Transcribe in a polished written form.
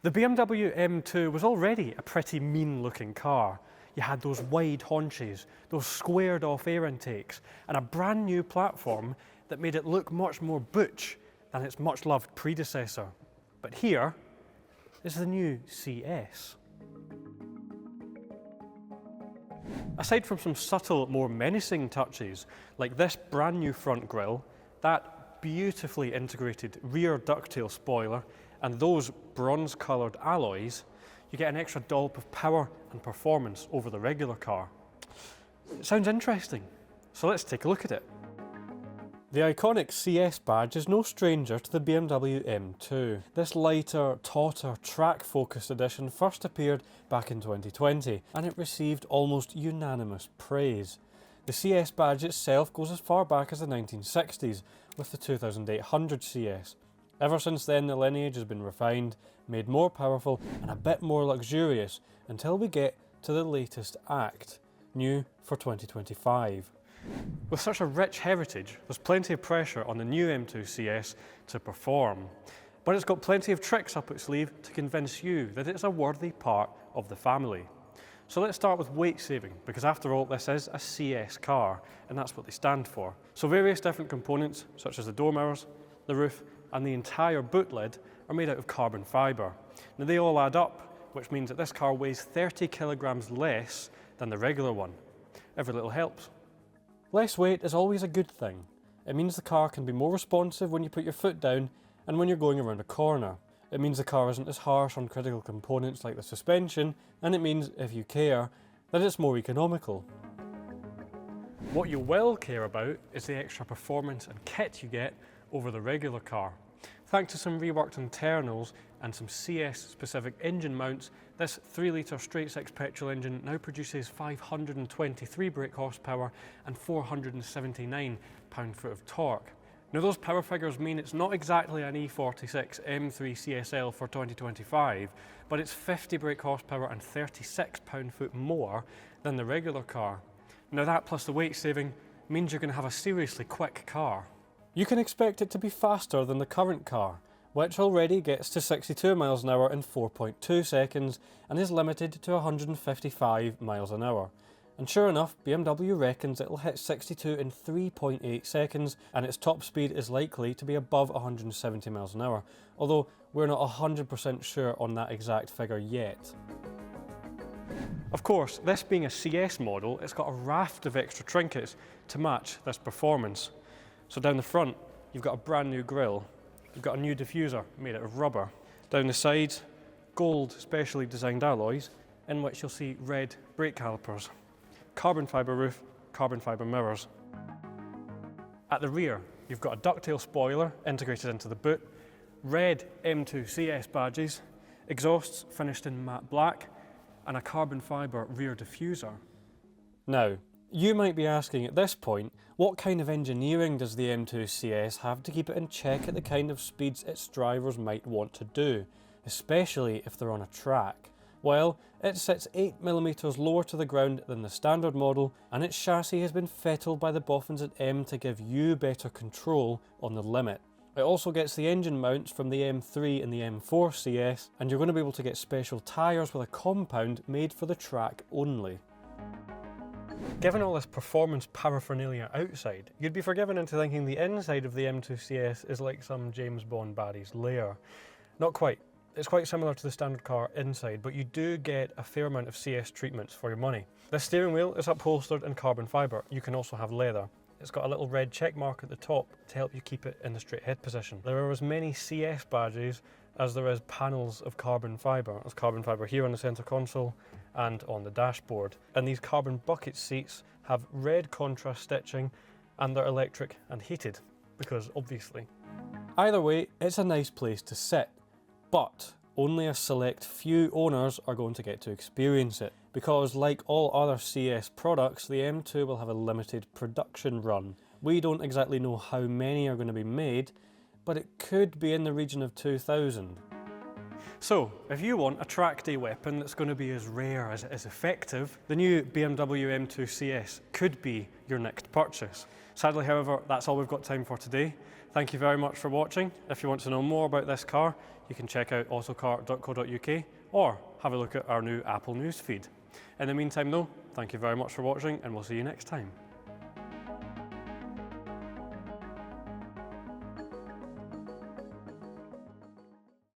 The BMW M2 was already a pretty mean looking car. You had those wide haunches, those squared off air intakes, and a brand new platform that made it look much more butch than its much loved predecessor. But here is the new CS. Aside from some subtle, more menacing touches, like this brand new front grille, that beautifully integrated rear ducktail spoiler, and those bronze-coloured alloys, you get an extra dollop of power and performance over the regular car. It sounds interesting, so let's take a look at it. The iconic CS badge is no stranger to the BMW M2. This lighter, tauter, track-focused edition first appeared back in 2020, and it received almost unanimous praise. The CS badge itself goes as far back as the 1960s, with the 2800 CS. Ever since then, the lineage has been refined, made more powerful and a bit more luxurious, until we get to the latest act, new for 2025. With such a rich heritage, there's plenty of pressure on the new M2 CS to perform. But it's got plenty of tricks up its sleeve to convince you that it's a worthy part of the family. So let's start with weight saving, because after all, this is a CS car, and that's what they stand for. So various different components, such as the door mirrors, the roof, and the entire boot lid are made out of carbon fibre. Now they all add up, which means that this car weighs 30 kilograms less than the regular one. Every little helps. Less weight is always a good thing. It means the car can be more responsive when you put your foot down and when you're going around a corner. It means the car isn't as harsh on critical components like the suspension, and it means, if you care, that it's more economical. What you will care about is the extra performance and kit you get over the regular car. Thanks to some reworked internals and some CS-specific engine mounts, this 3-litre straight-six petrol engine now produces 523 brake horsepower and 479 pound-foot of torque. Now those power figures mean it's not exactly an E46 M3 CSL for 2025, but it's 50 brake horsepower and 36 pound-foot more than the regular car. Now that plus the weight saving means you're going to have a seriously quick car. You can expect it to be faster than the current car, which already gets to 62 miles an hour in 4.2 seconds and is limited to 155 miles an hour. And sure enough, BMW reckons it'll hit 62 in 3.8 seconds, and its top speed is likely to be above 170 miles an hour, although we're not 100% sure on that exact figure yet. Of course, this being a CS model, it's got a raft of extra trinkets to match this performance. So down the front, you've got a brand new grille, you've got a new diffuser made out of rubber. Down the sides, gold specially designed alloys, in which you'll see red brake calipers. Carbon fibre roof, carbon fibre mirrors. At the rear, you've got a ducktail spoiler integrated into the boot, red M2 CS badges, exhausts finished in matte black, and a carbon fibre rear diffuser. Now, you might be asking at this point, what kind of engineering does the M2 CS have to keep it in check at the kind of speeds its drivers might want to do, especially if they're on a track? Well, it sits 8mm lower to the ground than the standard model, and its chassis has been fettled by the boffins at M to give you better control on the limit. It also gets the engine mounts from the M3 and the M4 CS, and you're going to be able to get special tyres with a compound made for the track only. Given all this performance paraphernalia outside, you'd be forgiven into thinking the inside of the M2 CS is like some James Bond baddie's lair. Not quite. It's quite similar to the standard car inside, but you do get a fair amount of CS treatments for your money. The steering wheel is upholstered in carbon fibre. You can also have leather. It's got a little red check mark at the top to help you keep it in the straight head position. There are as many CS badges as there is panels of carbon fibre. There's carbon fibre here on the centre console and on the dashboard. And these carbon bucket seats have red contrast stitching, and they're electric and heated, because obviously. Either way, it's a nice place to sit, but only a select few owners are going to get to experience it, because like all other CS products, the M2 will have a limited production run. We don't exactly know how many are going to be made, but it could be in the region of 2,000. So, if you want a track day weapon that's going to be as rare as it is effective, the new BMW M2 CS could be your next purchase. Sadly, however, that's all we've got time for today. Thank you very much for watching. If you want to know more about this car, you can check out autocar.co.uk or have a look at our new Apple News feed. In the meantime though, thank you very much for watching and we'll see you next time.